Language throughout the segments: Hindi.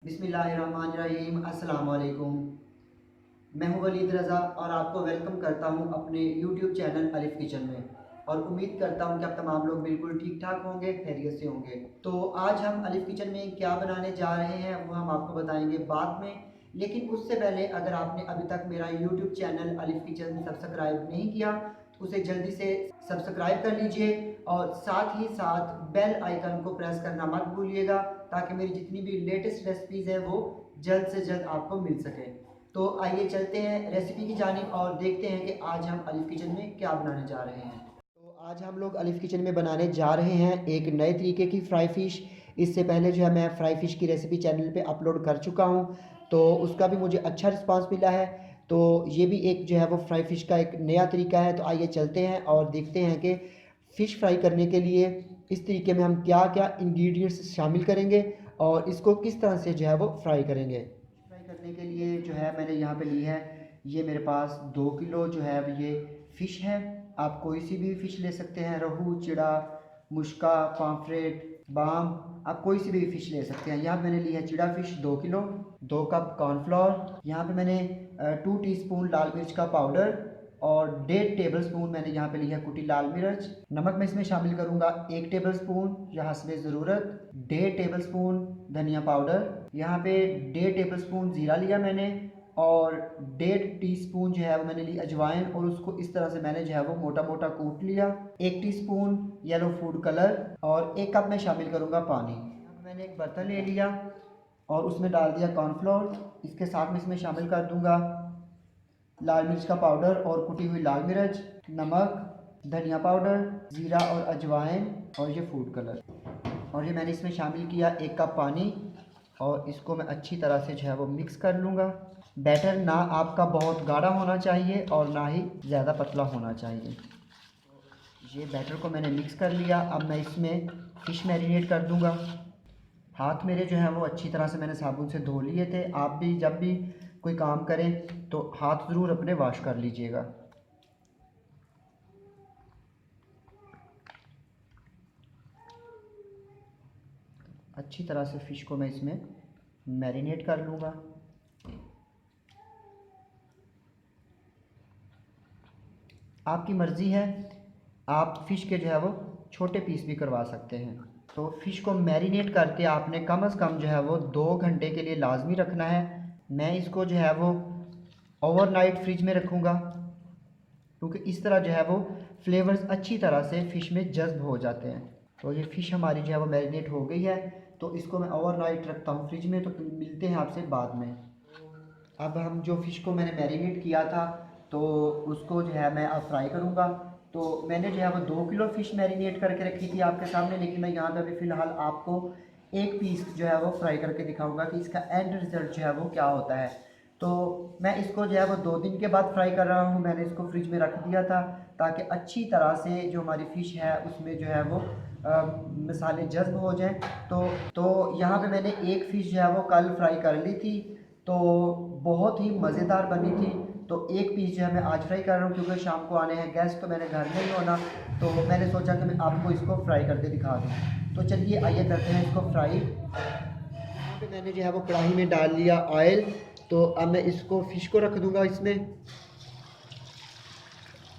बिस्मिल्लाहिर्रहमानिर्रहीम। अस्सलाम वालेकुम। मैं हूं वलीद रज़ा और आपको वेलकम करता हूं अपने यूट्यूब चैनल अलिफ किचन में, और उम्मीद करता हूं कि आप तमाम लोग बिल्कुल ठीक ठाक होंगे, खैरियत से होंगे। तो आज हम अलिफ किचन में क्या बनाने जा रहे हैं वो हम आपको बताएंगे बाद में, लेकिन उससे पहले अगर आपने अभी तक मेरा यूट्यूब चैनल अलिफ किचन सब्सक्राइब नहीं किया तो उसे जल्दी से सब्सक्राइब कर लीजिए और साथ ही साथ बेल आइकन को प्रेस करना मत भूलिएगा, ताकि मेरी जितनी भी लेटेस्ट रेसिपीज़ हैं वो जल्द से जल्द आपको मिल सके। तो आइए चलते हैं रेसिपी की जानिब और देखते हैं कि आज हम अलिफ किचन में क्या बनाने जा रहे हैं। तो आज हम लोग अलिफ किचन में बनाने जा रहे हैं एक नए तरीके की फ्राई फ़िश। इससे पहले जो है मैं फ्राई फ़िश की रेसिपी चैनल पे अपलोड कर चुका हूँ, तो उसका भी मुझे अच्छा रिस्पांस मिला है। तो ये भी एक जो है वो फ्राई फ़िश का एक नया तरीका है। तो आइए चलते हैं और देखते हैं कि फ़िश फ्राई करने के लिए इस तरीके में हम क्या क्या इंग्रेडिएंट्स शामिल करेंगे और इसको किस तरह से जो है वो फ्राई करेंगे। फ्राई करने के लिए जो है मैंने यहाँ पे ली है, ये मेरे पास 2 किलो जो है ये फ़िश है। आप कोई सी भी फ़िश ले सकते हैं, रोहू, चिड़ा, मुश्का, पाम्फ्रेट, बाम, आप कोई सी भी फ़िश ले सकते हैं। यहाँ पे मैंने ली है चिड़ा फ़िश 2 किलो, 2 कप कॉर्नफ्लोर, यहाँ पे मैंने 2 टीस्पून लाल मिर्च का पाउडर और 1.5 टेबल स्पून मैंने यहाँ पे ली है कुटी लाल मिर्च। नमक मैं इसमें शामिल करूँगा 1 टेबल स्पून या हस्बे ज़रूरत। 1.5 टेबल स्पून धनिया पाउडर, यहाँ पे 1.5 टेबल स्पून ज़ीरा लिया मैंने, और 1.5 टीस्पून जो है वो मैंने ली अजवाइन, और उसको इस तरह से मैंने जो है वो मोटा मोटा कूट लिया। 1 टीस्पून येलो फूड कलर और 1 कप में शामिल करूँगा पानी। मैंने एक बर्तन ले लिया और उसमें डाल दिया कॉर्नफ्लोर। इसके साथ में इसमें शामिल कर दूँगा लाल मिर्च का पाउडर और कुटी हुई लाल मिर्च, नमक, धनिया पाउडर, ज़ीरा और अजवाइन और ये फूड कलर, और ये मैंने इसमें शामिल किया 1 कप पानी, और इसको मैं अच्छी तरह से जो है वो मिक्स कर लूँगा। बैटर ना आपका बहुत गाढ़ा होना चाहिए और ना ही ज़्यादा पतला होना चाहिए। ये बैटर को मैंने मिक्स कर लिया। अब मैं इसमें फ़िश मैरिनेट कर दूँगा। हाथ मेरे जो है वो अच्छी तरह से मैंने साबुन से धो लिए थे। आप भी जब भी कोई काम करें तो हाथ ज़रूर अपने वॉश कर लीजिएगा। अच्छी तरह से फ़िश को मैं इसमें मैरिनेट कर लूँगा। आपकी मर्ज़ी है, आप फ़िश के जो है वो छोटे पीस भी करवा सकते हैं। तो फ़िश को मैरिनेट करके आपने कम से कम जो है वो 2 घंटे के लिए लाजमी रखना है। मैं इसको जो है वो ओवरनाइट फ्रिज में रखूँगा, क्योंकि इस तरह जो है वो फ्लेवर्स अच्छी तरह से फ़िश में जज़्ब हो जाते हैं। तो ये फ़िश हमारी जो है वो मैरिनेट हो गई है, तो इसको मैं ओवरनाइट रखता हूँ फ्रिज में। तो मिलते हैं आपसे बाद में। अब हम जो फ़िश को मैंने मैरिनेट किया था तो उसको जो है मैं अब फ्राई करूँगा। तो मैंने जो है वो 2 किलो फ़िश मैरिनेट करके रखी थी आपके सामने, लेकिन मैं यहाँ पे अभी फ़िलहाल आपको एक पीस जो है वो फ्राई करके दिखाऊंगा कि इसका एंड रिज़ल्ट जो है वो क्या होता है। तो मैं इसको जो है वो 2 दिन के बाद फ्राई कर रहा हूँ। मैंने इसको फ्रिज में रख दिया था ताकि अच्छी तरह से जो हमारी फ़िश है उसमें जो है वो मसाले जज़्ब हो जाएं। तो यहाँ पे मैंने एक फ़िश जो है वो कल फ्राई कर ली थी, तो बहुत ही मज़ेदार बनी थी। तो एक पीस जो है मैं आज फ्राई कर रहा हूँ, क्योंकि शाम को आने हैं गेस्ट, तो मैंने घर में ही होना, तो मैंने सोचा कि मैं आपको इसको फ्राई करके दिखा दूँ। तो चलिए आइए करते हैं इसको फ्राई। यहाँ पे मैंने जो है वो कढ़ाई में डाल लिया ऑयल। तो अब मैं इसको फ़िश को रख दूँगा इसमें,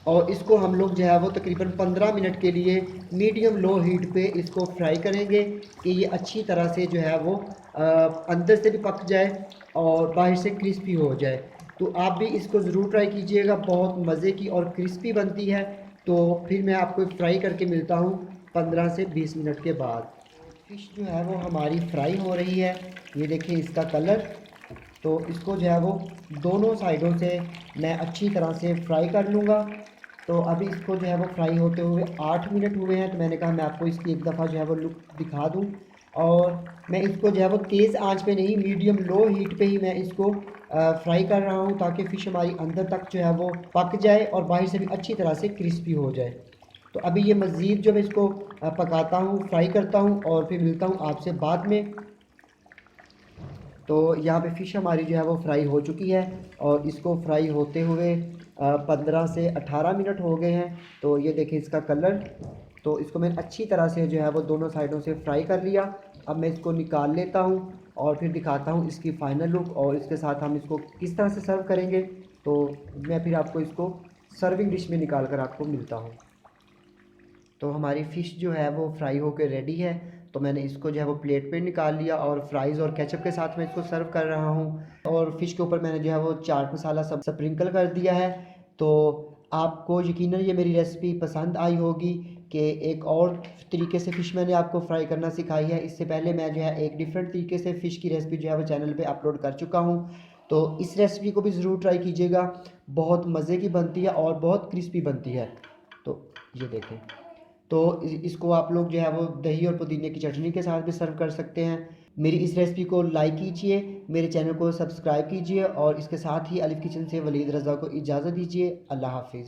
और इसको हम लोग जो है वो तकरीबन 15 मिनट के लिए मीडियम लो हीट पे इसको फ्राई करेंगे कि ये अच्छी तरह से जो है वो अंदर से भी पक जाए और बाहर से क्रिस्पी हो जाए। तो आप भी इसको ज़रूर ट्राई कीजिएगा, बहुत मज़े की और क्रिस्पी बनती है। तो फिर मैं आपको फ्राई करके मिलता हूँ 15 से 20 मिनट के बाद। फ़िश जो है वो हमारी फ्राई हो रही है, ये देखिए इसका कलर। तो इसको जो है वो दोनों साइडों से मैं अच्छी तरह से फ्राई कर लूँगा। तो अभी इसको जो है वो फ्राई होते हुए 8 मिनट हुए हैं, तो मैंने कहा मैं आपको इसकी एक दफ़ा जो है वो लुक दिखा दूँ। और मैं इसको जो है वो तेज़ आंच पे नहीं, मीडियम लो हीट पे ही मैं इसको फ्राई कर रहा हूँ, ताकि फ़िश हमारी अंदर तक जो है वो पक जाए और बाहर से भी अच्छी तरह से क्रिस्पी हो जाए। तो अभी ये मज़ीद जो मैं इसको पकाता हूँ, फ्राई करता हूँ, और फिर मिलता हूँ आपसे बाद में। तो यहाँ पे फ़िश हमारी जो है वो फ्राई हो चुकी है, और इसको फ्राई होते हुए 15 से 18 मिनट हो गए हैं। तो ये देखिए इसका कलर। तो इसको मैंने अच्छी तरह से जो है वो दोनों साइडों से फ्राई कर लिया। अब मैं इसको निकाल लेता हूँ और फिर दिखाता हूँ इसकी फ़ाइनल लुक और इसके साथ हम इसको किस तरह से सर्व करेंगे। तो मैं फिर आपको इसको सर्विंग डिश में निकाल कर आपको मिलता हूँ। तो हमारी फ़िश जो है वो फ्राई होकर रेडी है। तो मैंने इसको जो है वो प्लेट पे निकाल लिया और फ्राइज़ और केचप के साथ मैं इसको सर्व कर रहा हूँ। और फ़िश के ऊपर मैंने जो है वो चाट मसाला सब स्प्रिंकल कर दिया है। तो आपको यकीनन ये मेरी रेसिपी पसंद आई होगी कि एक और तरीके से फ़िश मैंने आपको फ्राई करना सिखाई है। इससे पहले मैं जो है एक डिफरेंट तरीके से फ़िश की रेसिपी जो है वो चैनल पे अपलोड कर चुका हूँ। तो इस रेसिपी को भी ज़रूर ट्राई कीजिएगा, बहुत मज़े की बनती है और बहुत क्रिस्पी बनती है। तो ये देखें, तो इसको आप लोग जो है वो दही और पुदीने की चटनी के साथ भी सर्व कर सकते हैं। मेरी इस रेसिपी को लाइक कीजिए, मेरे चैनल को सब्सक्राइब कीजिए और इसके साथ ही अलिफ किचन से वलीद रज़ा को इजाज़त दीजिए। अल्लाह हाफ़िज़।